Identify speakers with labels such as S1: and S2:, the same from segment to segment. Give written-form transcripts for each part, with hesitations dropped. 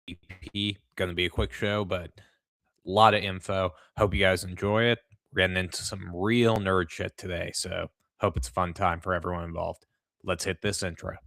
S1: ADP. Going to be a quick show, but a lot of info. Hope you guys enjoy it. We're getting into some real nerd shit today, so hope it's a fun time for everyone involved. Let's hit this intro.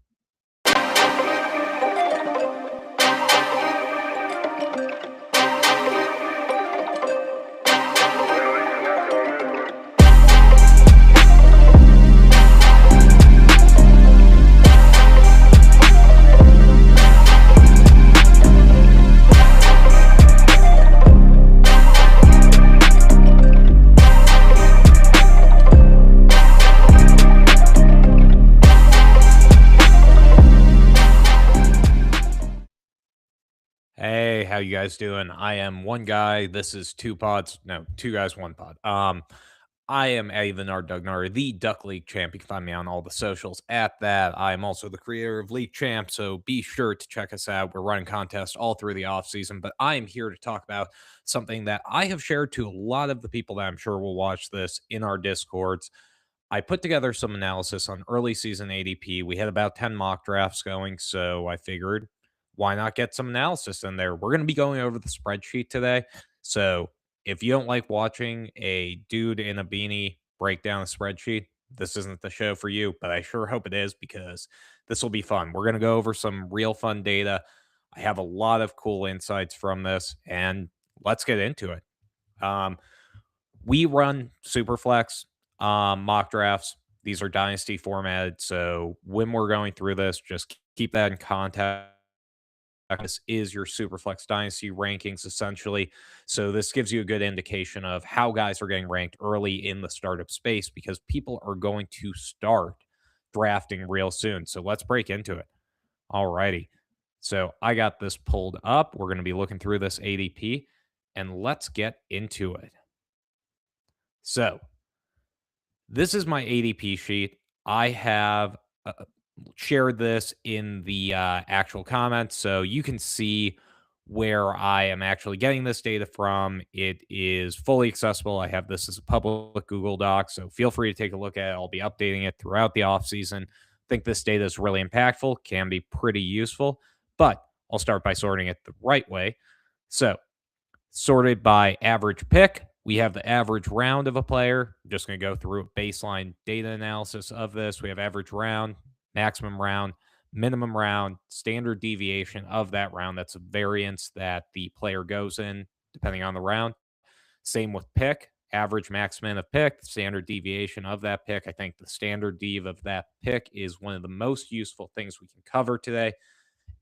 S1: Hey, how you guys doing? I am one guy. This is two pods. No, two guys, one pod. I am Addi the Nard Dugnar, the Duck League champ. You can find me on all the socials at that. I am also the creator of League Champ, so be sure to check us out. We're running contests all through the off season, but I am here to talk about something that I have shared to a lot of the people that I'm sure will watch this in our discords. I put together some analysis on early season ADP. We had about 10 mock drafts going, so I figured why not get some analysis in there? We're going to be going over the spreadsheet today. So if you don't like watching a dude in a beanie break down a spreadsheet, this isn't the show for you, but I sure hope it is because this will be fun. We're going to go over some real fun data. I have a lot of cool insights from this, and let's get into it. Um, we run Superflex mock drafts. These are dynasty formatted. So when we're going through this, just keep that in context. This is your Superflex Dynasty rankings, essentially. So this gives you a good indication of how guys are getting ranked early in the startup space because people are going to start drafting real soon. So let's break into it. All righty. So I got this pulled up. We're going to be looking through this ADP and let's get into it. So this is my ADP sheet. I have shared this in the actual comments, so you can see where I am actually getting this data from. It is fully accessible. I have this as a public Google Doc, so feel free to take a look at it. I'll be updating it throughout the off season. I think this data is really impactful, can be pretty useful, but I'll start by sorting it the right way. So sorted by average pick. We have the average round of a player. I'm just going to go through a baseline data analysis of this. We have average round, maximum round, minimum round, standard deviation of that round. That's a variance that the player goes in depending on the round. Same with pick, average max min of pick, standard deviation of that pick. I think the standard dev of that pick is one of the most useful things we can cover today.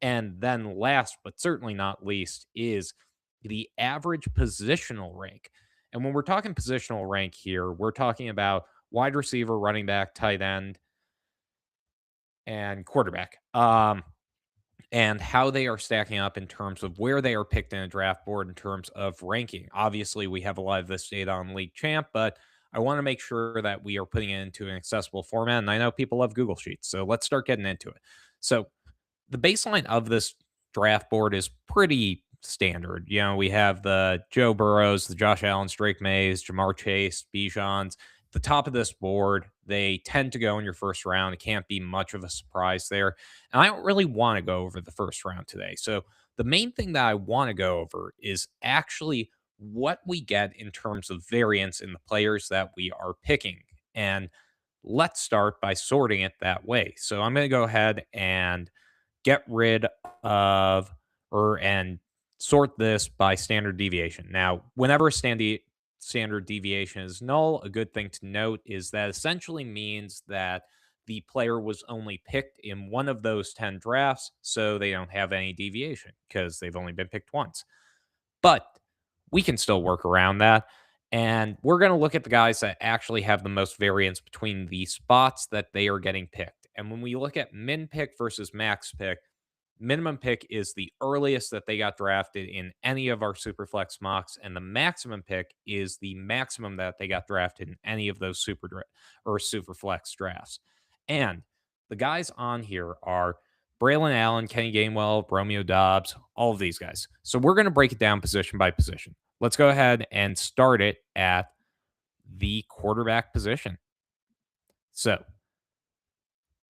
S1: And then last but certainly not least is the average positional rank. And when we're talking positional rank here, we're talking about wide receiver, running back, tight end, and quarterback. And how they are stacking up in terms of where they are picked in a draft board in terms of ranking. Obviously, we have a lot of this data on League Champ, but I want to make sure that we are putting it into an accessible format. And I know people love Google Sheets, so let's start getting into it. So the baseline of this draft board is pretty standard. You know, we have the Joe Burrows, the Josh Allen's, Drake Mays, Jamar Chase, Bijan's. The top of this board, they tend to go in your first round. It can't be much of a surprise there. And I don't really want to go over the first round today. So the main thing that I want to go over is actually what we get in terms of variance in the players that we are picking. And let's start by sorting it that way. So I'm going to go ahead and get rid of and sort this by standard deviation. Now, whenever a standard deviation is null, a good thing to note is that essentially means that the player was only picked in one of those 10 drafts, so they don't have any deviation because they've only been picked once. But we can still work around that. And we're going to look at the guys that actually have the most variance between the spots that they are getting picked. And when we look at min pick versus max pick, minimum pick is the earliest that they got drafted in any of our Superflex mocks, and the maximum pick is the maximum that they got drafted in any of those Superflex drafts. And the guys on here are Braylon Allen, Kenny Gainwell, Romeo Dobbs, all of these guys. So we're going to break it down position by position. Let's go ahead and start it at the quarterback position. So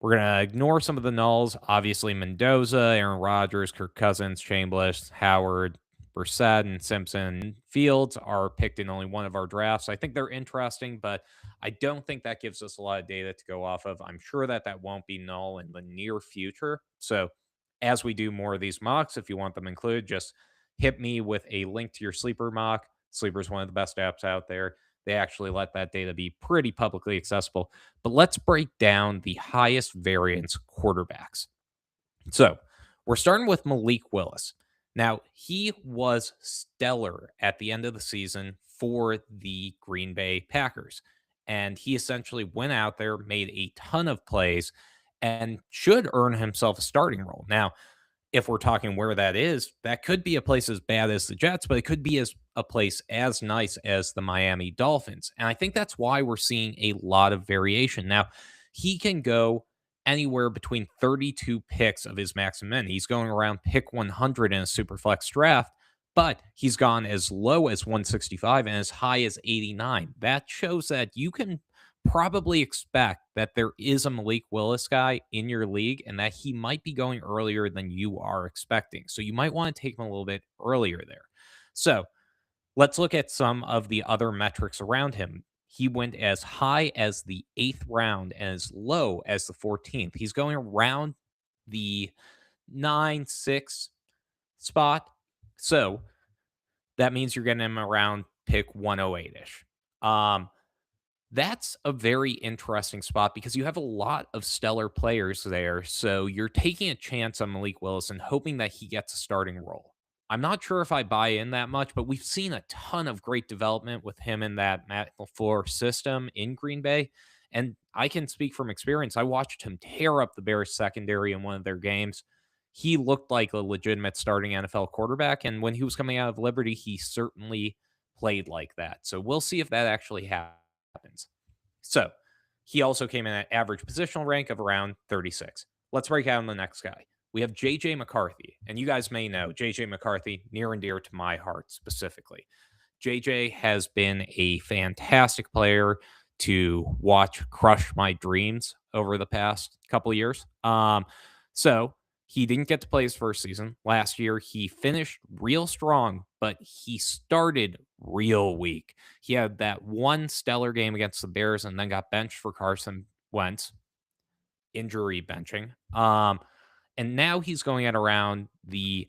S1: We're going to ignore some of the nulls. Obviously, Mendoza, Aaron Rodgers, Kirk Cousins, Chambliss, Howard, Brissett, and Simpson. Fields are picked in only one of our drafts. I think they're interesting, but I don't think that gives us a lot of data to go off of. I'm sure that that won't be null in the near future. So, as we do more of these mocks, if you want them included, just hit me with a link to your Sleeper mock. Sleeper is one of the best apps out there. They actually let that data be pretty publicly accessible. But let's break down the highest variance quarterbacks. So we're starting with Malik Willis. Now, he was stellar at the end of the season for the Green Bay Packers. And he essentially went out there, made a ton of plays, and should earn himself a starting role. Now, if we're talking where that is, that could be a place as bad as the Jets, but it could be as a place as nice as the Miami Dolphins. And I think that's why we're seeing a lot of variation. Now, he can go anywhere between 32 picks of his maximum. He's going around pick 100 in a super flex draft, but he's gone as low as 165 and as high as 89. That shows that you can probably expect that there is a Malik Willis guy in your league and that he might be going earlier than you are expecting. So you might want to take him a little bit earlier there. So let's look at some of the other metrics around him. He went as high as the 8th round and as low as the 14th. He's going around the 9-6 spot. So that means you're getting him around pick 108 ish. That's a very interesting spot because you have a lot of stellar players there. So you're taking a chance on Malik Willis and hoping that he gets a starting role. I'm not sure if I buy in that much, but we've seen a ton of great development with him in that Matt LaFleur system in Green Bay. And I can speak from experience. I watched him tear up the Bears secondary in one of their games. He looked like a legitimate starting NFL quarterback. And when he was coming out of Liberty, he certainly played like that. So we'll see if that actually happens. So he also came in at average positional rank of around 36. Let's break out on the next guy. We have JJ McCarthy. And you guys may know JJ McCarthy, near and dear to my heart specifically. JJ has been a fantastic player to watch crush my dreams over the past couple of years. So he didn't get to play his first season. Last year, he finished real strong, but he started real weak. He had that one stellar game against the Bears and then got benched for Carson Wentz, injury benching. And now he's going at around the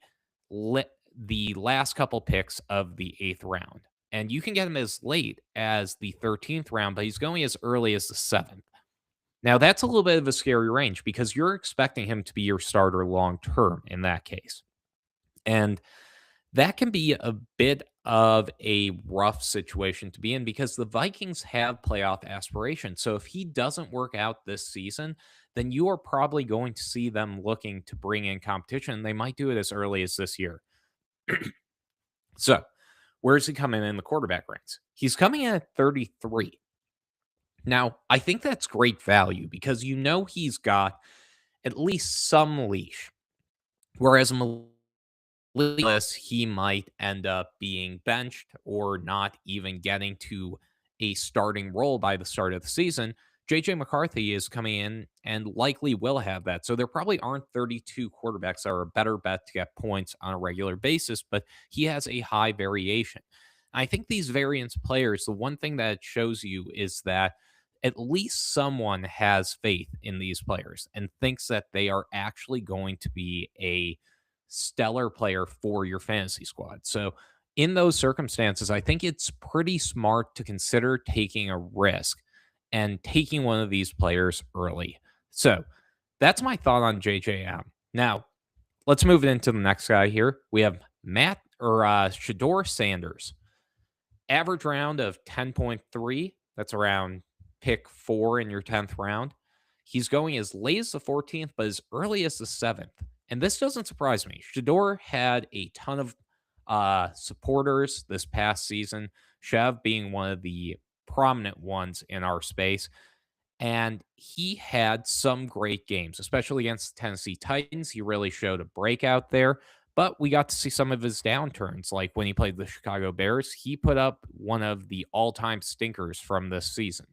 S1: last couple picks of the 8th round. And you can get him as late as the 13th round, but he's going as early as the 7th. Now, that's a little bit of a scary range because you're expecting him to be your starter long term in that case. And that can be a bit of a rough situation to be in because the Vikings have playoff aspirations. So if he doesn't work out this season, then you are probably going to see them looking to bring in competition. They might do it as early as this year. So where's he coming in the quarterback ranks? He's coming in at 33. Now, I think that's great value because you know he's got at least some leash. Whereas Willis, he might end up being benched or not even getting to a starting role by the start of the season. JJ McCarthy is coming in and likely will have that. So there probably aren't 32 quarterbacks that are a better bet to get points on a regular basis, but he has a high variation. I think these variance players, the one thing that it shows you is that at least someone has faith in these players and thinks that they are actually going to be a stellar player for your fantasy squad. So, in those circumstances, I think it's pretty smart to consider taking a risk and taking one of these players early. So, that's my thought on JJM. Now, let's move it into the next guy here. We have Shador Sanders. Average round of 10.3. That's around pick 4 in your 10th round. He's going as late as the 14th, but as early as the 7th. And this doesn't surprise me. Shador had a ton of supporters this past season, Chev being one of the prominent ones in our space. And he had some great games, especially against the Tennessee Titans. He really showed a breakout there. But we got to see some of his downturns, like when he played the Chicago Bears. He put up one of the all-time stinkers from this season.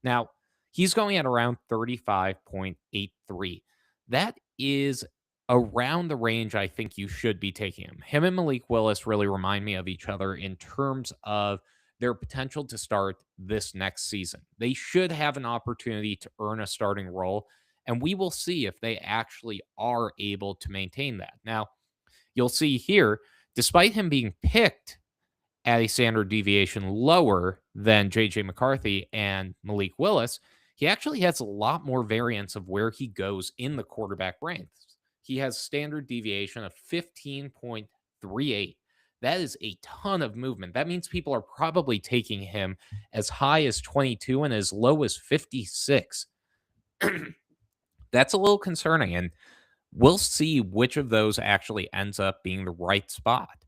S1: Now, He's going at around 35.83. That is around the range I think you should be taking him. Him and Malik Willis really remind me of each other in terms of their potential to start this next season. They should have an opportunity to earn a starting role, and we will see if they actually are able to maintain that. Now, you'll see here, despite him being picked at a standard deviation lower than JJ McCarthy and Malik Willis, he actually has a lot more variance of where he goes in the quarterback ranks. He has standard deviation of 15.38. That is a ton of movement. That means people are probably taking him as high as 22 and as low as 56. That's a little concerning. And we'll see which of those actually ends up being the right spot.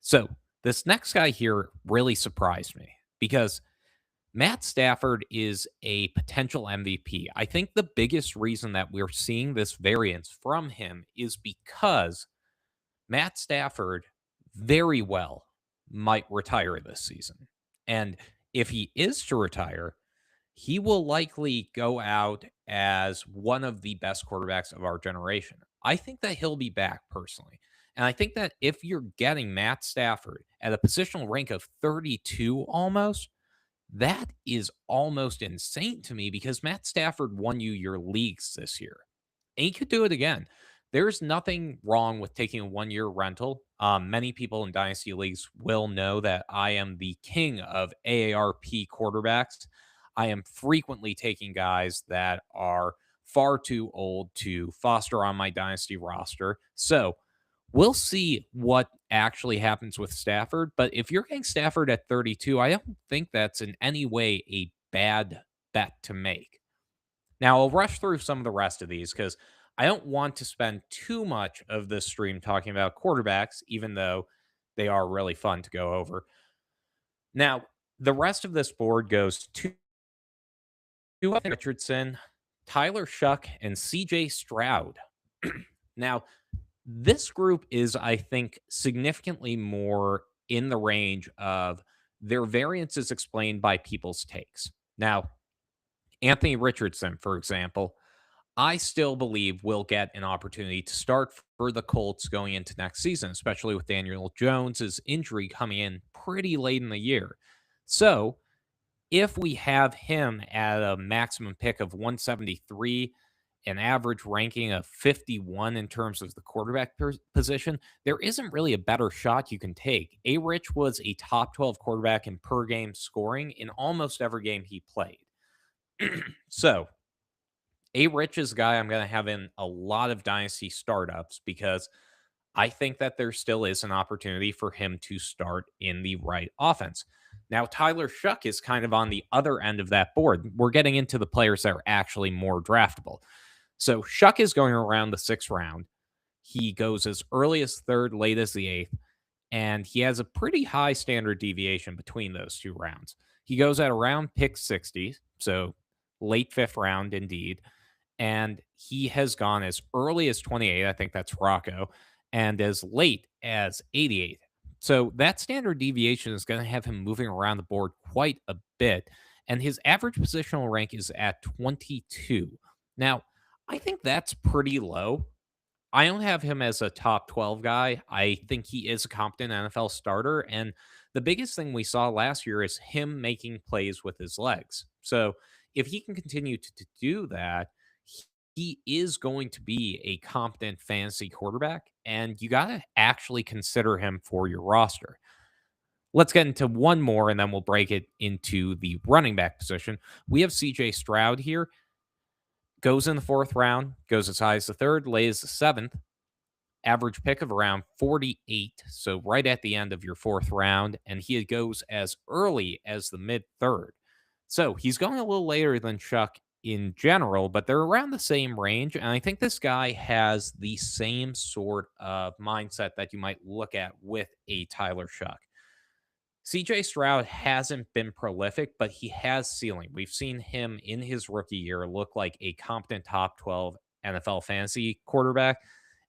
S1: So, this next guy here really surprised me because Matt Stafford is a potential MVP. I think the biggest reason that we're seeing this variance from him is because Matt Stafford very well might retire this season. And if he is to retire, he will likely go out as one of the best quarterbacks of our generation. I think that he'll be back personally. And I think that if you're getting Matt Stafford at a positional rank of 32 almost, that is almost insane to me because Matt Stafford won you your leagues this year. And he could do it again. There's nothing wrong with taking a 1 year rental. Many people in dynasty leagues will know that I am the king of AARP quarterbacks. I am frequently taking guys that are far too old to foster on my dynasty roster. So we'll see what actually happens with Stafford. But if you're getting Stafford at 32, I don't think that's in any way a bad bet to make. Now, I'll rush through some of the rest of these because I don't want to spend too much of this stream talking about quarterbacks, even though they are really fun to go over. Now, the rest of this board goes to Richardson, Tyler Shuck, and CJ Stroud. Now, this group is, I think, significantly more in the range of their variance is explained by people's takes. Now, Anthony Richardson, for example, I still believe will get an opportunity to start for the Colts going into next season, especially with Daniel Jones's injury coming in pretty late in the year. So, if we have him at a maximum pick of 173, an average ranking of 51 in terms of the quarterback position, there isn't really a better shot you can take. A Rich was a top 12 quarterback in per game scoring in almost every game he played. So, A Rich is a guy I'm going to have in a lot of dynasty startups because I think that there still is an opportunity for him to start in the right offense. Now, Tyler Shuck is kind of on the other end of that board. We're getting into the players that are actually more draftable. So Shuck is going around the 6th round. He goes as early as 3rd, late as the 8th, and he has a pretty high standard deviation between those two rounds. He goes at around pick 60, so late 5th round indeed, and he has gone as early as 28, I think that's Rocco, and as late as 88. So that standard deviation is going to have him moving around the board quite a bit, and his average positional rank is at 22. Now, I think that's pretty low. I don't have him as a top 12 guy. I think he is a competent NFL starter. And the biggest thing we saw last year is him making plays with his legs. So if he can continue to do that, he is going to be a competent fantasy quarterback. And you got to actually consider him for your roster. Let's get into one more and then we'll break it into the running back position. We have CJ Stroud here. Goes in the 4th round, goes as high as the 3rd, lays the 7th. Average pick of around 48, so right at the end of your 4th round, and he goes as early as the mid 3rd. So he's going a little later than Chuck in general, but they're around the same range. And I think this guy has the same sort of mindset that you might look at with a Tyler Shuck. CJ Stroud hasn't been prolific, but he has ceiling. We've seen him in his rookie year look like a competent top 12 NFL fantasy quarterback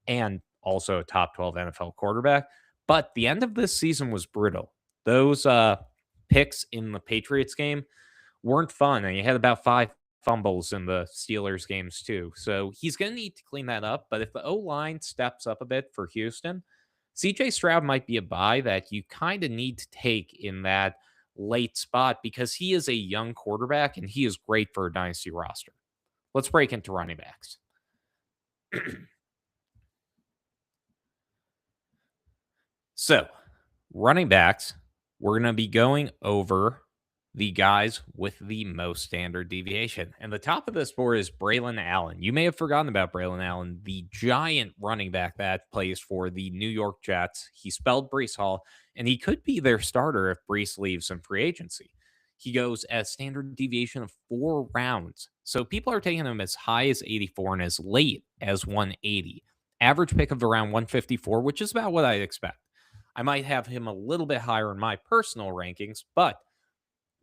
S1: and also a top 12 NFL quarterback. But the end of this season was brutal. Those picks in the Patriots game weren't fun. And you had about 5 fumbles in the Steelers games too. So he's going to need to clean that up. But if the O line steps up a bit for Houston, CJ Stroud might be a buy that you kind of need to take in that late spot because he is a young quarterback and he is great for a dynasty roster. Let's break into running backs. So, running backs, we're going to be going over the guys with the most standard deviation. And the top of this board is Braylon Allen. You may have forgotten about Braylon Allen, the giant running back that plays for the New York Jets. He spelled Brees Hall, and he could be their starter if Brees leaves in free agency. He goes at standard deviation of 4 rounds. So people are taking him as high as 84 and as late as 180. Average pick of around 154, which is about what I'd expect. I might have him a little bit higher in my personal rankings, but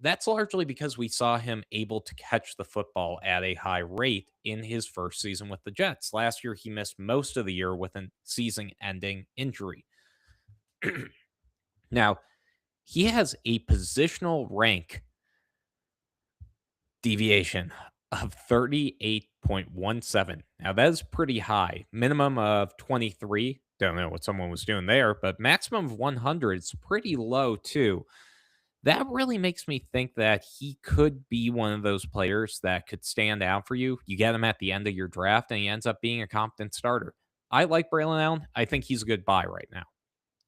S1: that's largely because we saw him able to catch the football at a high rate in his first season with the Jets. Last year, he missed most of the year with a season ending injury. Now, he has a positional rank deviation of 38.17. Now, that is pretty high. Minimum of 23. Don't know what someone was doing there, but maximum of 100 is pretty low, too. That really makes me think that he could be one of those players that could stand out for you. You get him at the end of your draft, and he ends up being a competent starter. I like Braylon Allen. I think he's a good buy right now.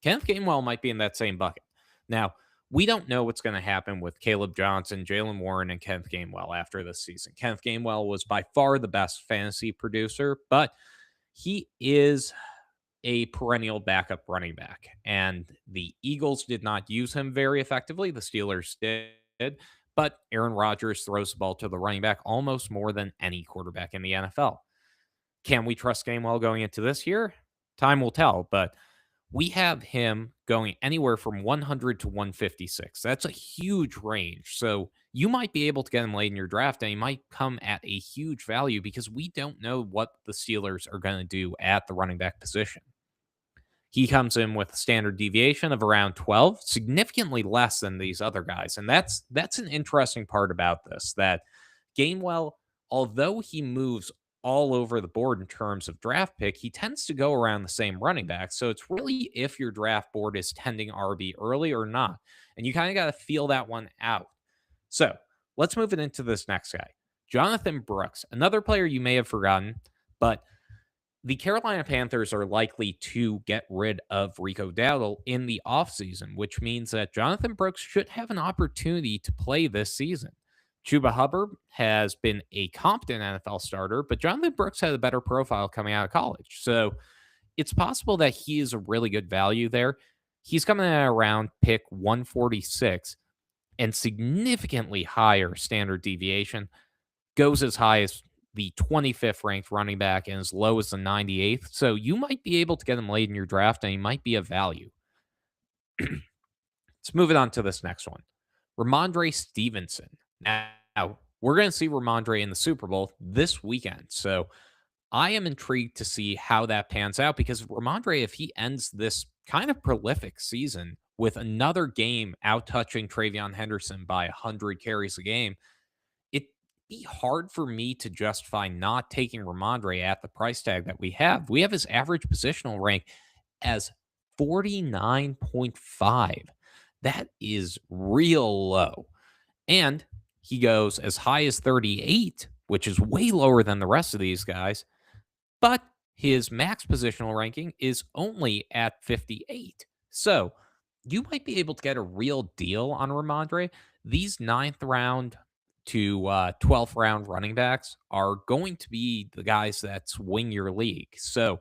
S1: Kenneth Gainwell might be in that same bucket. Now, we don't know what's going to happen with Caleb Johnson, Jalen Warren, and Kenneth Gainwell after this season. Kenneth Gainwell was by far the best fantasy producer, but he is a perennial backup running back. And the Eagles did not use him very effectively. The Steelers did. But Aaron Rodgers throws the ball to the running back almost more than any quarterback in the NFL. Can we trust Gainwell going into this year? Time will tell. But we have him going anywhere from 100 to 156. That's a huge range. So you might be able to get him late in your draft, and he might come at a huge value because we don't know what the Steelers are going to do at the running back position. He comes in with a standard deviation of around 12, significantly less than these other guys. And that's an interesting part about this, that Gainwell, although he moves all over the board in terms of draft pick, he tends to go around the same running back. So it's really if your draft board is tending RB early or not. And you kind of got to feel that one out. So let's move it into this next guy. Jonathan Brooks, another player you may have forgotten, but the Carolina Panthers are likely to get rid of Rico Dowdle in the offseason, which means that Jonathan Brooks should have an opportunity to play this season. Chuba Hubbard has been a competent NFL starter, but Jonathan Brooks had a better profile coming out of college. So it's possible that he is a really good value there. He's coming in around pick 146 and significantly higher standard deviation, goes as high as the 25th ranked running back and as low as the 98th. So you might be able to get him late in your draft and he might be a value. Let's move it on to this next one. Ramondre Stevenson. Now, we're going to see Ramondre in the Super Bowl this weekend. So I am intrigued to see how that pans out because Ramondre, if he ends this kind of prolific season with another game out touching Travion Henderson by 100 carries a game, it'd be hard for me to justify not taking Ramondre at the price tag that we have. We have his average positional rank as 49.5. That is real low. And he goes as high as 38, which is way lower than the rest of these guys. But his max positional ranking is only at 58. So you might be able to get a real deal on Ramondre. These 9th round to 12th round running backs are going to be the guys that swing your league. So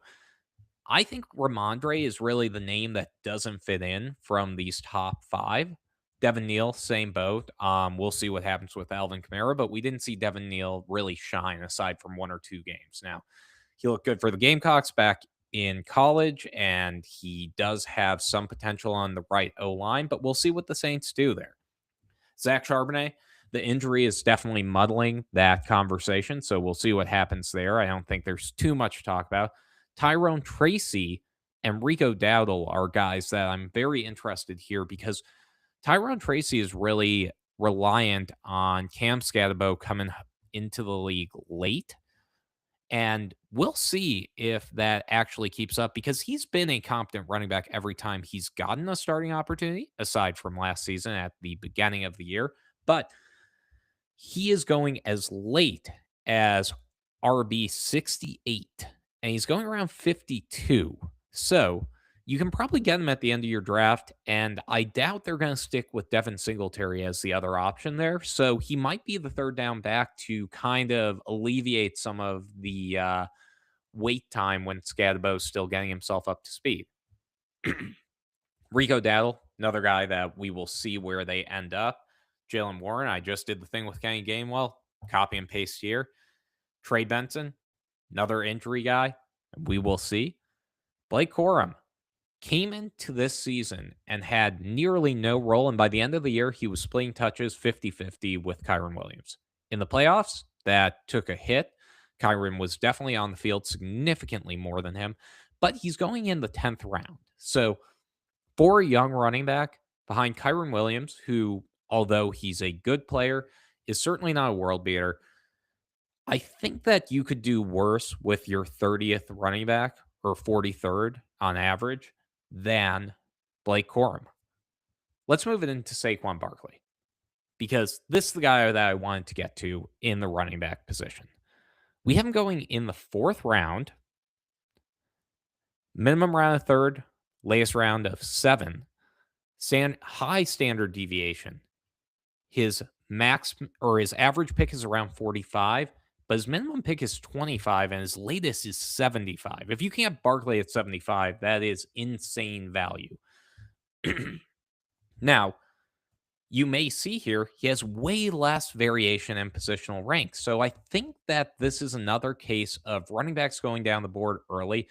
S1: I think Ramondre is really the name that doesn't fit in from these top 5. Devin Neal, same boat. We'll see what happens with Alvin Kamara, but we didn't see Devin Neal really shine aside from 1 or 2 games. Now, he looked good for the Gamecocks back in college, and he does have some potential on the right O-line, but we'll see what the Saints do there. Zach Charbonnet, the injury is definitely muddling that conversation, so we'll see what happens there. I don't think there's too much to talk about. Tyrone Tracy and Rico Dowdle are guys that I'm very interested here because Tyrone Tracy is really reliant on Cam Scatterbo coming into the league late. And we'll see if that actually keeps up because he's been a competent running back every time he's gotten a starting opportunity, aside from last season at the beginning of the year. But he is going as late as RB 68, and he's going around 52. So you can probably get him at the end of your draft, and I doubt they're going to stick with Devin Singletary as the other option there. So he might be the third down back to kind of alleviate some of the wait time when Scadabo's still getting himself up to speed. Rico Dowdle, another guy that we will see where they end up. Jalen Warren, I just did the thing with Kenny Gainwell, copy and paste here. Trey Benson, another injury guy. We will see. Blake Corum came into this season and had nearly no role. And by the end of the year, he was splitting touches 50-50 with Kyron Williams. In the playoffs, that took a hit. Kyron was definitely on the field significantly more than him, but he's going in the 10th round. So for a young running back behind Kyron Williams, who, although he's a good player, is certainly not a world beater, I think that you could do worse with your 30th running back or 43rd on average than Blake Corum. Let's move it into Saquon Barkley because this is the guy that I wanted to get to in the running back position. We have him going in the 4th round, minimum round of 3rd, latest round of 7, high standard deviation. His max or his average pick is around 45, but his minimum pick is 25 and his latest is 75. If you can't Barkley at 75, that is insane value. Now, you may see here he has way less variation in positional rank. So I think that this is another case of running backs going down the board early.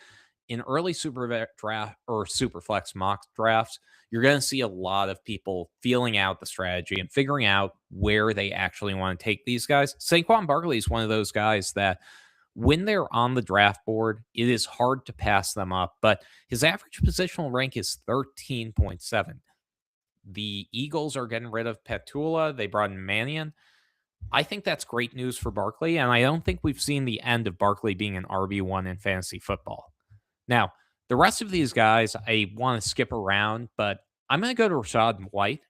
S1: In early super draft or super flex mock drafts, you're going to see a lot of people feeling out the strategy and figuring out where they actually want to take these guys. Saquon Barkley is one of those guys that when they're on the draft board, it is hard to pass them up, but his average positional rank is 13.7. The Eagles are getting rid of Petula. They brought in Mannion. I think that's great news for Barkley, and I don't think we've seen the end of Barkley being an RB1 in fantasy football. Now, the rest of these guys, I want to skip around, but I'm going to go to Rachaad White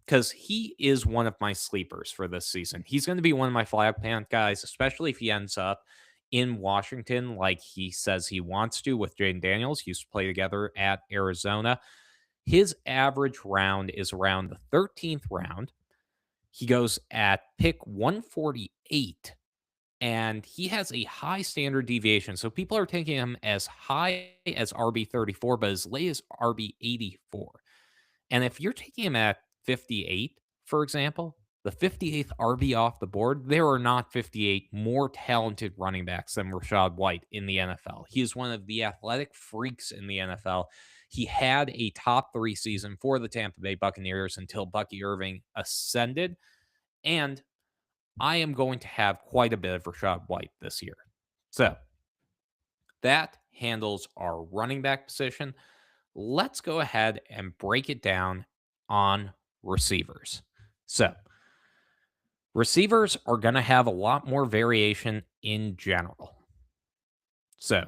S1: because he is one of my sleepers for this season. He's going to be one of my flag pant guys, especially if he ends up in Washington like he says he wants to with Jaden Daniels. He used to play together at Arizona. His average round is around the 13th round. He goes at pick 148, and he has a high standard deviation. So people are taking him as high as RB 34, but as late as RB 84. And if you're taking him at 58, for example, the 58th RB off the board, there are not 58 more talented running backs than Rachaad White in the NFL. He is one of the athletic freaks in the NFL. He had a top 3 season for the Tampa Bay Buccaneers until Bucky Irving ascended. And I am going to have quite a bit of Rachaad White this year. So that handles our running back position. Let's go ahead and break it down on receivers. So receivers are going to have a lot more variation in general. So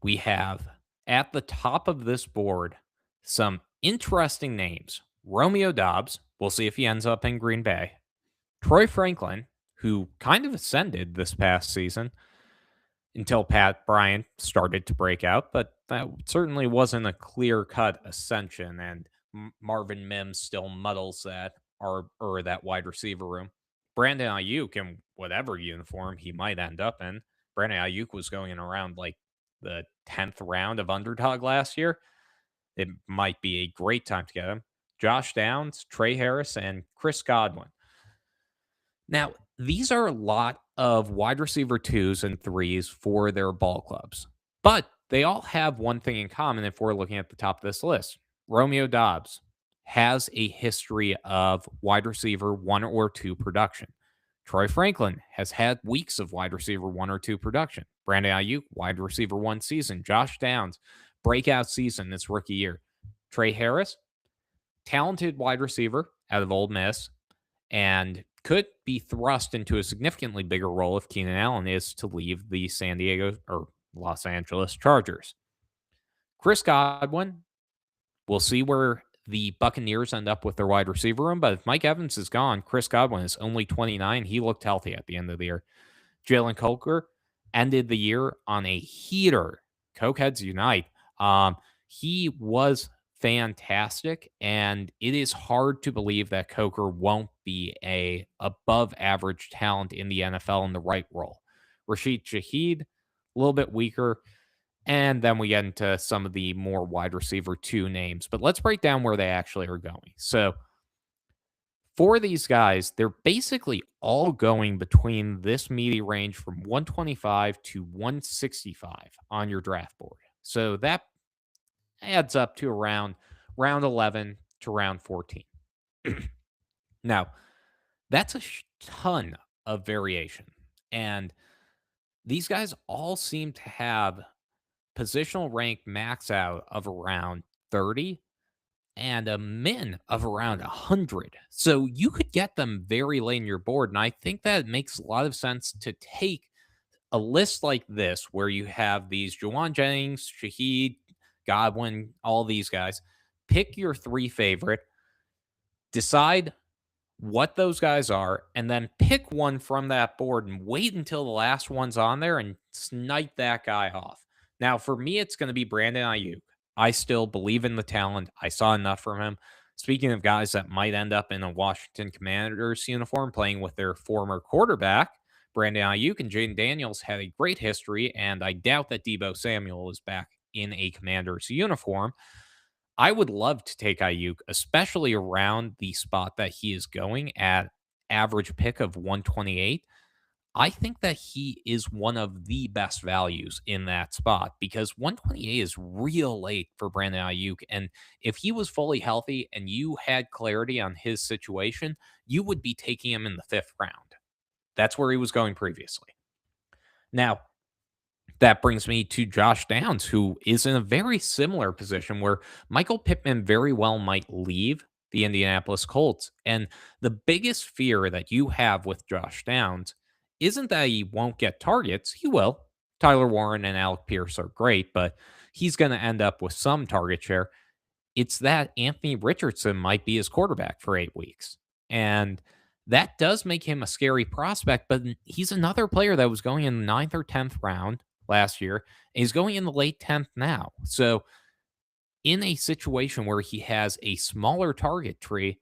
S1: we have at the top of this board some interesting names. Romeo Doubs, we'll see if he ends up in Green Bay. Troy Franklin, who kind of ascended this past season until Pat Bryant started to break out, but that certainly wasn't a clear-cut ascension, and Marvin Mims still muddles that or that wide receiver room. Brandon Ayuk in whatever uniform he might end up in. Brandon Ayuk was going in around like the 10th round of underdog last year. It might be a great time to get him. Josh Downs, Trey Harris, and Chris Godwin. Now, these are a lot of wide receiver 2s and 3s for their ball clubs, but they all have one thing in common if we're looking at the top of this list. Romeo Doubs has a history of wide receiver 1 or 2 production. Troy Franklin has had weeks of wide receiver 1 or 2 production. Brandon Ayuk, wide receiver 1 season. Josh Downs, breakout season this rookie year. Trey Harris, talented wide receiver out of Ole Miss, and could be thrust into a significantly bigger role if Keenan Allen is to leave the San Diego or Los Angeles Chargers. Chris Godwin, we'll see where the Buccaneers end up with their wide receiver room, but if Mike Evans is gone, Chris Godwin is only 29. He looked healthy at the end of the year. Jalen Coker ended the year on a heater. Cokeheads unite. He was fantastic, and it is hard to believe that Coker won't be a above average talent in the NFL in the right role. Rashid Shaheed, a little bit weaker. And then we get into some of the more wide receiver two names. But let's break down where they actually are going. So for these guys, they're basically all going between this meaty range from 125 to 165 on your draft board. So that adds up to around round 11 to round 14. Now, that's a ton of variation. And these guys all seem to have positional rank max out of around 30 and a min of around 100. So you could get them very late in your board. And I think that makes a lot of sense to take a list like this, where you have these Jawan Jennings, Shaheed, Godwin, all these guys. Pick your three favorite, decide what those guys are, and then pick one from that board and wait until the last one's on there and snipe that guy off. Now, for me, it's going to be Brandon Ayuk. I still believe in the talent. I saw enough from him. Speaking of guys that might end up in a Washington Commanders uniform playing with their former quarterback, Brandon Ayuk and Jaden Daniels had a great history, and I doubt that Debo Samuel is back in a Commanders uniform. I would love to take Ayuk, especially around the spot that he is going at average pick of 128. I think that he is one of the best values in that spot because 128 is real late for Brandon Ayuk. And if he was fully healthy and you had clarity on his situation, you would be taking him in the fifth round. That's where he was going previously. Now, that brings me to Josh Downs, who is in a very similar position where Michael Pittman very well might leave the Indianapolis Colts. And the biggest fear that you have with Josh Downs isn't that he won't get targets. He will. Tyler Warren and Alec Pierce are great, but he's going to end up with some target share. It's that Anthony Richardson might be his quarterback for 8 weeks. And that does make him a scary prospect, but he's another player that was going in the ninth or 10th round last year. And he's going in the late 10th now. So, in a situation where he has a smaller target tree,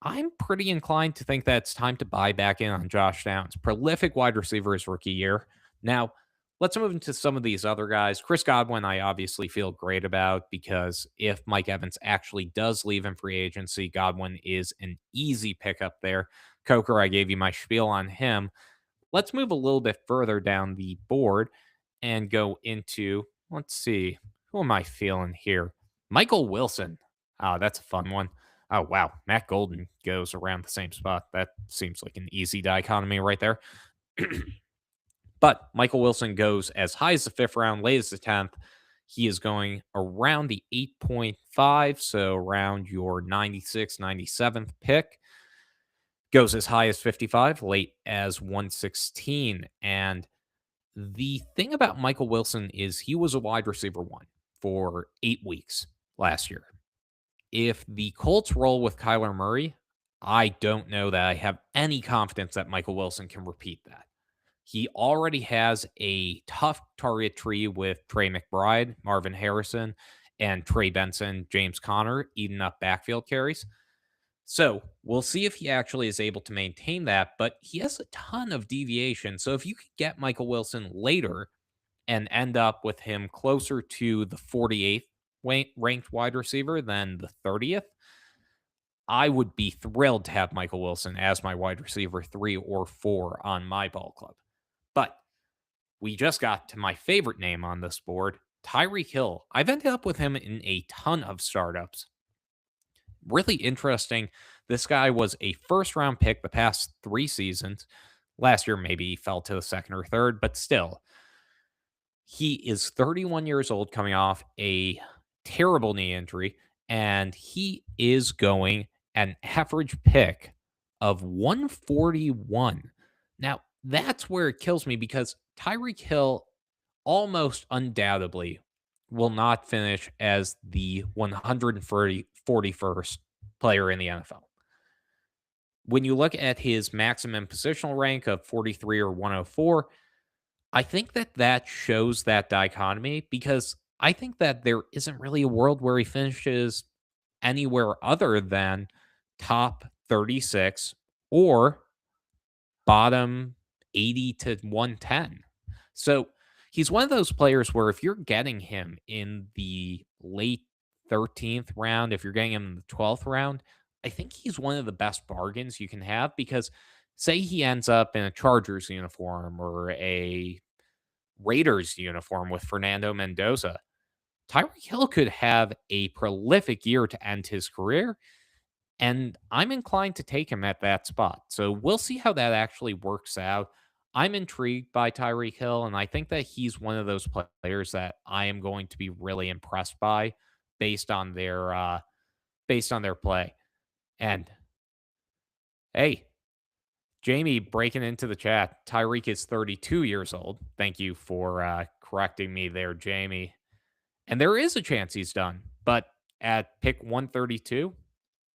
S1: I'm pretty inclined to think that it's time to buy back in on Josh Downs. Prolific wide receiver his rookie year. Now, let's move into some of these other guys. Chris Godwin, I obviously feel great about because if Mike Evans actually does leave in free agency, Godwin is an easy pickup there. Coker, I gave you my spiel on him. Let's move a little bit further down the board and go into, let's see, who am I feeling here? Michael Wilson. That's a fun one. Oh, wow. Matt Golden goes around the same spot. That seems like an easy dichotomy right there. But Michael Wilson goes as high as the fifth round, late as the 10th. He is going around the 8.5, so around your 96th, 97th pick. Goes as high as 55, late as 116. And the thing about Michael Wilson is he was a wide receiver one for 8 weeks last year. If the Colts roll with Kyler Murray, I don't know that I have any confidence that Michael Wilson can repeat that. He already has a tough target tree with Trey McBride, Marvin Harrison, and Trey Benson, James Conner eating up backfield carries. So we'll see if he actually is able to maintain that, but he has a ton of deviation. So if you could get Michael Wilson later and end up with him closer to the 48th ranked wide receiver than the 30th, I would be thrilled to have Michael Wilson as my wide receiver 3 or 4 on my ball club. But we just got to my favorite name on this board, Tyreek Hill. I've ended up with him in a ton of startups. Really interesting. This guy was a first round pick the past 3 seasons. Last year, maybe he fell to the second or third, but still, he is 31 years old, coming off a terrible knee injury, and he is going an average pick of 141. Now, that's where it kills me because Tyreek Hill almost undoubtedly will not finish as the 141st player in the NFL. When you look at his maximum positional rank of 43 or 104, I think that that shows that dichotomy because I think that there isn't really a world where he finishes anywhere other than top 36 or bottom 80 to 110. So he's one of those players where if you're getting him in the late 13th round, if you're getting him in the 12th round, I think he's one of the best bargains you can have because say he ends up in a Chargers uniform or a Raiders uniform with Fernando Mendoza. Tyreek Hill could have a prolific year to end his career, and I'm inclined to take him at that spot. So we'll see how that actually works out. I'm intrigued by Tyreek Hill, and I think that he's one of those players that I am going to be really impressed by based on their play. And hey, Jamie breaking into the chat. Tyreek is 32 years old. Thank you for correcting me there, Jamie. And there is a chance he's done, but at pick 132,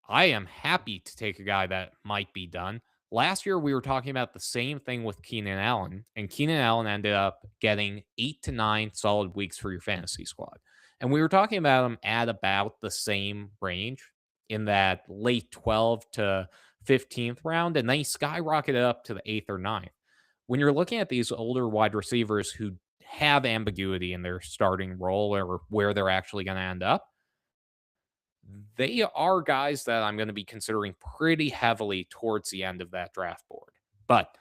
S1: I am happy to take a guy that might be done. Last year, we were talking about the same thing with Keenan Allen, and Keenan Allen ended up getting 8 to 9 solid weeks for your fantasy squad. And we were talking about him at about the same range in that late 12 to 15th round, and then he skyrocketed up to the eighth or ninth. When you're looking at these older wide receivers who have ambiguity in their starting role or where they're actually going to end up, they are guys that I'm going to be considering pretty heavily towards the end of that draft board. But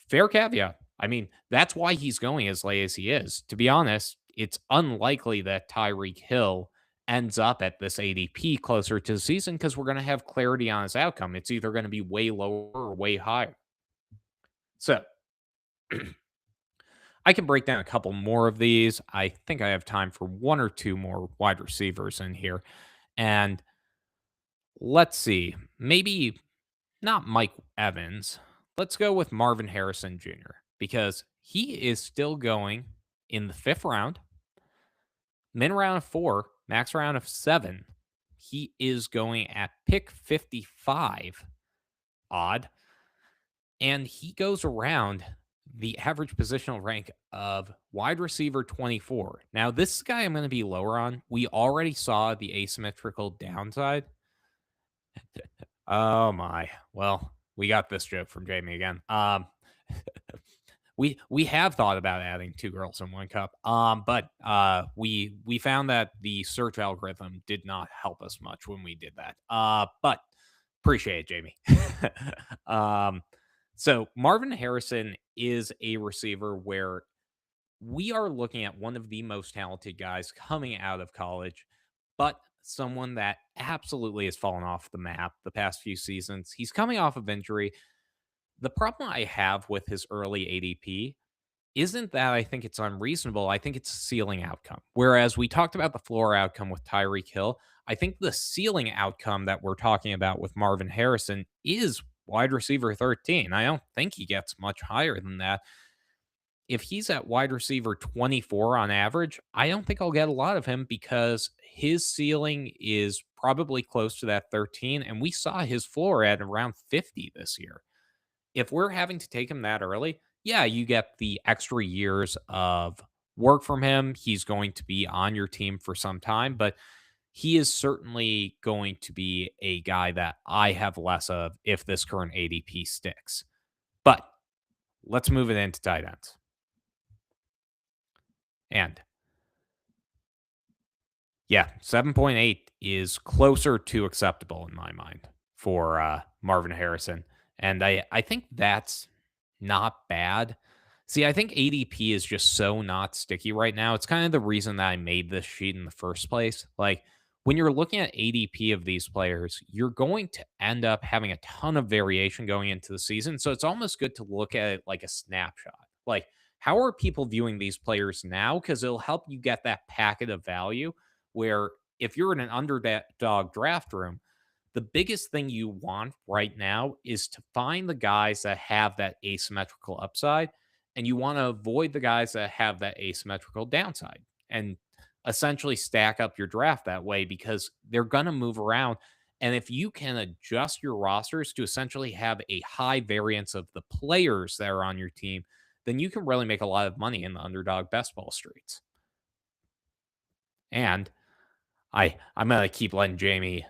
S1: fair caveat. I mean, that's why he's going as late as he is. To be honest, it's unlikely that Tyreek Hill ends up at this ADP closer to the season because we're going to have clarity on his outcome. It's either going to be way lower or way higher. So I can break down a couple more of these. I think I have time for one or two more wide receivers in here. And let's see, maybe not Mike Evans. Let's go with Marvin Harrison Jr. because he is still going in the fifth round, min round of 4, max round of 7. He is going at pick 55. Odd. And he goes around the average positional rank of wide receiver 24. Now, this guy I'm going to be lower on. We already saw the asymmetrical downside. Oh my. Well, we got this joke from Jamie again. We have thought about adding two girls in one cup. But we found that the search algorithm did not help us much when we did that. But appreciate it, Jamie. um, so Marvin Harrison is a receiver where we are looking at one of the most talented guys coming out of college, but someone that absolutely has fallen off the map the past few seasons. He's coming off of injury. The problem I have with his early ADP isn't that I think it's unreasonable. I think it's a ceiling outcome. Whereas we talked about the floor outcome with Tyreek Hill, I think the ceiling outcome that we're talking about with Marvin Harrison is wide receiver 13. I don't think he gets much higher than that. If he's at wide receiver 24 on average, I don't think I'll get a lot of him because his ceiling is probably close to that 13. And we saw his floor at around 50 this year. If we're having to take him that early, yeah, you get the extra years of work from him. He's going to be on your team for some time, but he is certainly going to be a guy that I have less of if this current ADP sticks. But let's move it into tight ends. And yeah, 7.8 is closer to acceptable in my mind for Marvin Harrison. And I think that's not bad. See, I think ADP is just so not sticky right now. It's kind of the reason that I made this sheet in the first place. Like when you're looking at ADP of these players, you're going to end up having a ton of variation going into the season. So it's almost good to look at it like a snapshot. Like, how are people viewing these players now? Because it'll help you get that packet of value where if you're in an underdog draft room, the biggest thing you want right now is to find the guys that have that asymmetrical upside, and you want to avoid the guys that have that asymmetrical downside, and essentially stack up your draft that way because they're going to move around. And if you can adjust your rosters to essentially have a high variance of the players that are on your team, then you can really make a lot of money in the underdog best ball streets. And I'm gonna keep letting Jamie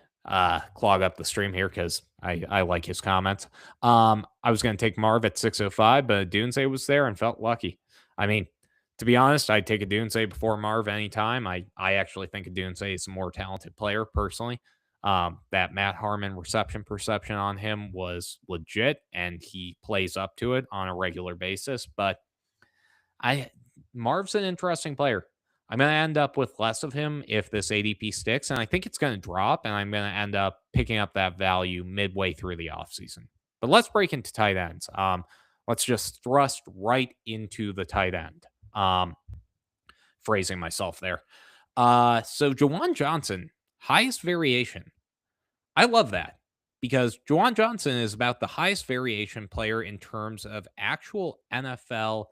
S1: clog up the stream here because I like his comments. I was gonna take Marv at 605, but Doomsday was there and felt lucky. I mean, to be honest, I'd take a Doomsday before Marv anytime. I actually think a Doomsday is a more talented player personally. That Matt Harmon reception perception on him was legit, and he plays up to it on a regular basis. But I Marv's an interesting player. I'm going to end up with less of him if this ADP sticks, and I think it's going to drop, and I'm going to end up picking up that value midway through the offseason. But let's break into tight ends. Let's just thrust right into the tight end. Phrasing myself there. So Jawan Johnson, highest variation. I love that because Jawan Johnson is about the highest variation player in terms of actual NFL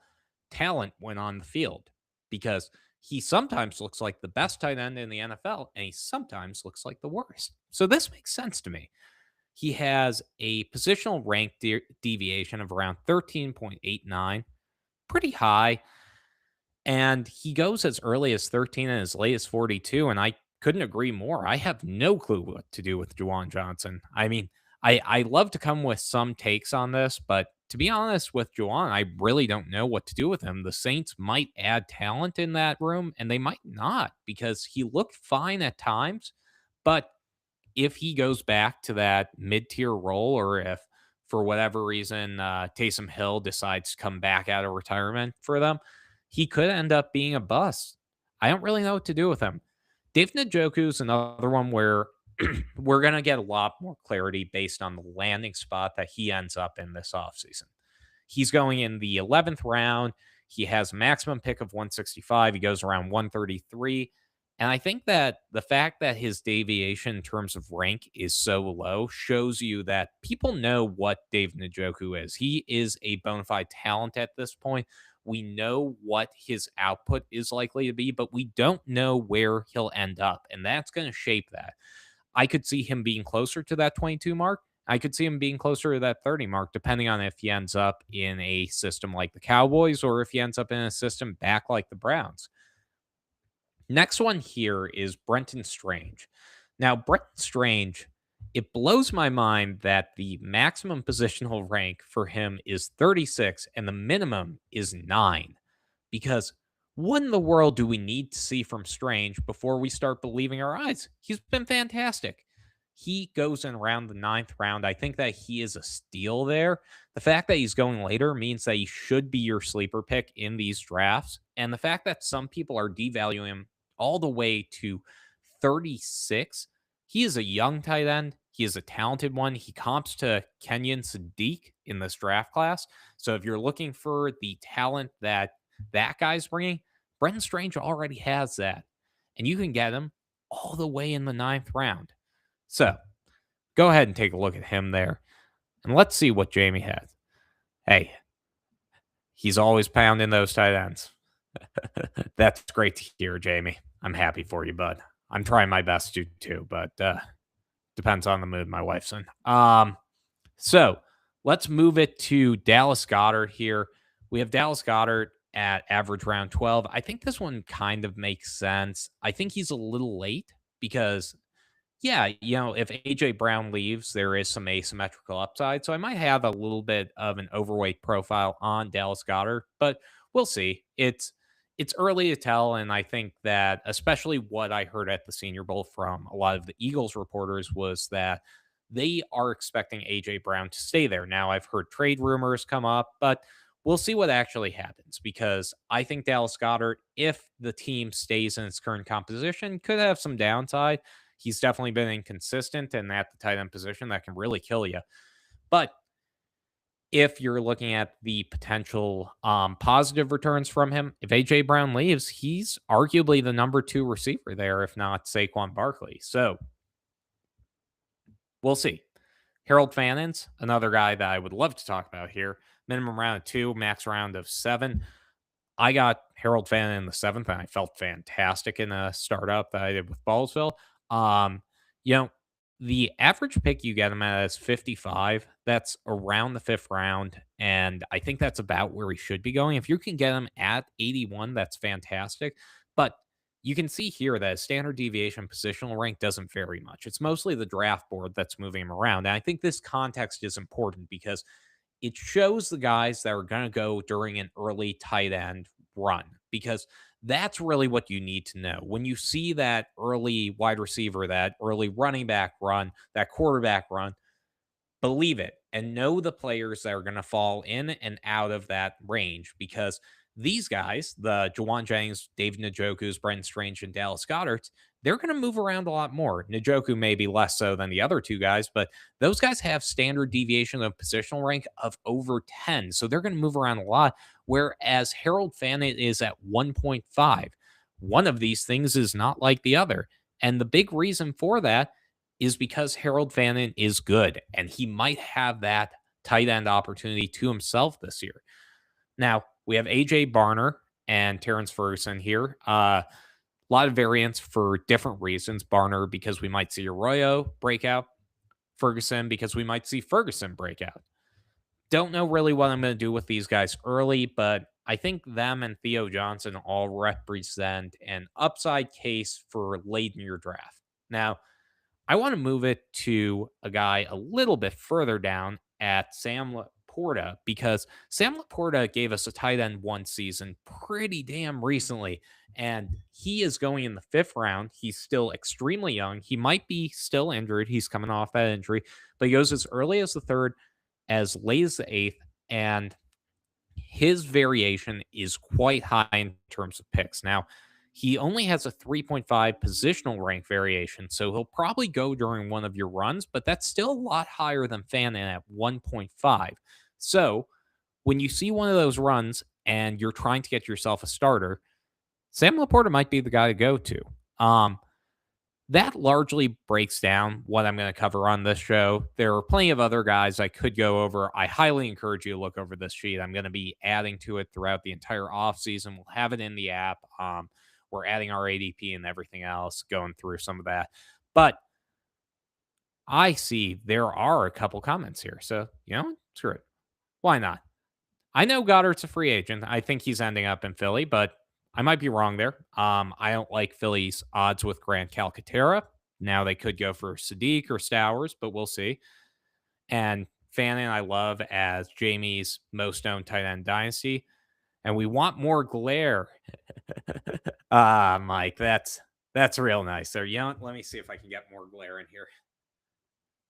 S1: talent when on the field because he sometimes looks like the best tight end in the NFL and he sometimes looks like the worst. So this makes sense to me. He has a positional rank deviation of around 13.89, pretty high. And he goes as early as 13 and as late as 42. And I couldn't agree more. I have no clue what to do with Juwan Johnson. I mean, I love to come with some takes on this, but to be honest with Juwan, I really don't know what to do with him. The Saints might add talent in that room, and they might not because he looked fine at times. But if he goes back to that mid-tier role, or if for whatever reason Taysom Hill decides to come back out of retirement for them, he could end up being a bust. I don't really know what to do with him. Dave Njoku is another one where we're going to get a lot more clarity based on the landing spot that he ends up in this offseason. He's going in the 11th round. He has a maximum pick of 165. He goes around 133. And I think that the fact that his deviation in terms of rank is so low shows you that people know what Dave Njoku is. He is a bona fide talent at this point. We know what his output is likely to be, but we don't know where he'll end up. And that's going to shape that. I could see him being closer to that 22 mark. I could see him being closer to that 30 mark, depending on if he ends up in a system like the Cowboys or if he ends up in a system back like the Browns. Next one here is Brenton Strange. Now, Brenton Strange, it blows my mind that the maximum positional rank for him is 36 and the minimum is 9. Because what in the world do we need to see from Strange before we start believing our eyes? He's been fantastic. He goes in around the 9th round. I think that he is a steal there. The fact that he's going later means that he should be your sleeper pick in these drafts. And the fact that some people are devaluing him all the way to 36, he is a young tight end. He is a talented one. He comps to Kenyon Sadiq in this draft class. So if you're looking for the talent that guy's bringing, Brenton Strange already has that. And you can get him all the way in the 9th round. So go ahead and take a look at him there. And let's see what Jamie has. Hey, he's always pounding those tight ends. That's great to hear, Jamie. I'm happy for you, bud. I'm trying my best to too, but depends on the mood my wife's in. So let's move it to Dallas Goedert here. We have Dallas Goedert at average round 12. I think this one kind of makes sense. I think he's a little late because, yeah, if AJ Brown leaves, there is some asymmetrical upside. So I might have a little bit of an overweight profile on Dallas Goedert, but we'll see. It's early to tell, and I think that especially what I heard at the Senior Bowl from a lot of the Eagles reporters was that they are expecting AJ Brown to stay there. Now, I've heard trade rumors come up, but we'll see what actually happens because I think Dallas Goedert, if the team stays in its current composition, could have some downside. He's definitely been inconsistent, and at the tight end position, that can really kill you. But if you're looking at the potential positive returns from him, if AJ Brown leaves, he's arguably the number 2 receiver there, if not Saquon Barkley. So we'll see. Harold Fannon's another guy that I would love to talk about here. Minimum round of 2, max round of 7. I got Harold Fannin in the 7th, and I felt fantastic in a startup that I did with Ballsville. Um, you know, the average pick you get him at is 55. That's around the 5th round, and I think that's about where he should be going. If you can get him at 81, that's fantastic. But you can see here that his standard deviation positional rank doesn't vary much. It's mostly the draft board that's moving him around. And I think this context is important because it shows the guys that are going to go during an early tight end run because that's really what you need to know. When you see that early wide receiver, that early running back run, that quarterback run, believe it and know the players that are going to fall in and out of that range because these guys, the Jawan Jennings, David Njoku's, Brenton Strange, and Dallas Goddard's, they're going to move around a lot more. Njoku maybe less so than the other two guys, but those guys have standard deviation of positional rank of over 10. So they're going to move around a lot. Whereas Harold Fannin is at 1.5. One of these things is not like the other. And the big reason for that is because Harold Fannin is good and he might have that tight end opportunity to himself this year. Now, we have AJ Barner and Terrence Ferguson here. A lot of variants for different reasons. Barner, because we might see Arroyo break out. Ferguson, because we might see Ferguson break out. Don't know really what I'm going to do with these guys early, but I think them and Theo Johnson all represent an upside case for late in your draft. Now, I want to move it to a guy a little bit further down at Sam Laporta because Sam Laporta gave us a tight end one season pretty damn recently, and he is going in the 5th round. He's still extremely young. He might be still injured. He's coming off that injury, but he goes as early as the 3rd, as late as the 8th, and his variation is quite high in terms of picks. Now, he only has a 3.5 positional rank variation, so he'll probably go during one of your runs, but that's still a lot higher than Fannin at 1.5. So, when you see one of those runs and you're trying to get yourself a starter, Sam Laporta might be the guy to go to. That largely breaks down what I'm going to cover on this show. There are plenty of other guys I could go over. I highly encourage you to look over this sheet. I'm going to be adding to it throughout the entire offseason. We'll have it in the app. We're adding our ADP and everything else, going through some of that. But I see there are a couple comments here. So, screw it. Why not? I know Goddard's a free agent. I think he's ending up in Philly, but I might be wrong there. I don't like Philly's odds with Grant Calcaterra. Now they could go for Sadiq or Stowers, but we'll see. And Fannin, I love as Jamie's most owned tight end dynasty. And we want more glare. Mike, that's real nice there. Let me see if I can get more glare in here.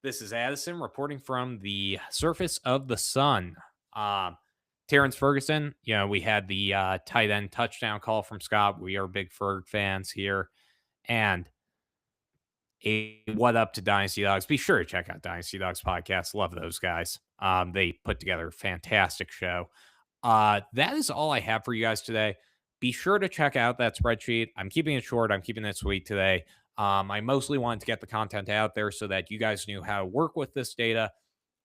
S1: This is Addison reporting from the surface of the sun. Terrence Ferguson, we had the tight end touchdown call from Scott. We are big Ferg fans here. And what up to Dynasty Dogs? Be sure to check out Dynasty Dogs podcast. Love those guys. They put together a fantastic show. That is all I have for you guys today. Be sure to check out that spreadsheet. I'm keeping it short. I'm keeping it sweet today. I mostly wanted to get the content out there so that you guys knew how to work with this data.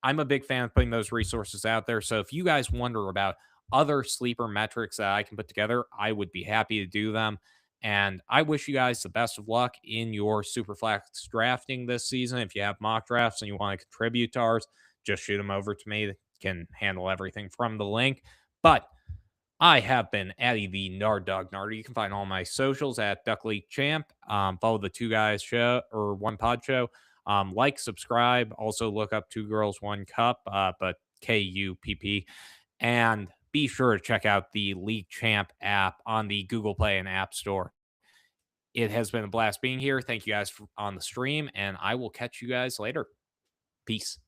S1: I'm a big fan of putting those resources out there. So if you guys wonder about other sleeper metrics that I can put together, I would be happy to do them. And I wish you guys the best of luck in your Superflex drafting this season. If you have mock drafts and you want to contribute to ours, just shoot them over to me. Can handle everything from the link. But I have been Addi the Nard Dog Narder. You can find all my socials at Duck League Champ. Follow the Two Guys Show or One Pod Show. Like, subscribe. Also look up Two Girls, One Cup, but KUPP. And be sure to check out the League Champ app on the Google Play and App Store. It has been a blast being here. Thank you guys on the stream, and I will catch you guys later. Peace.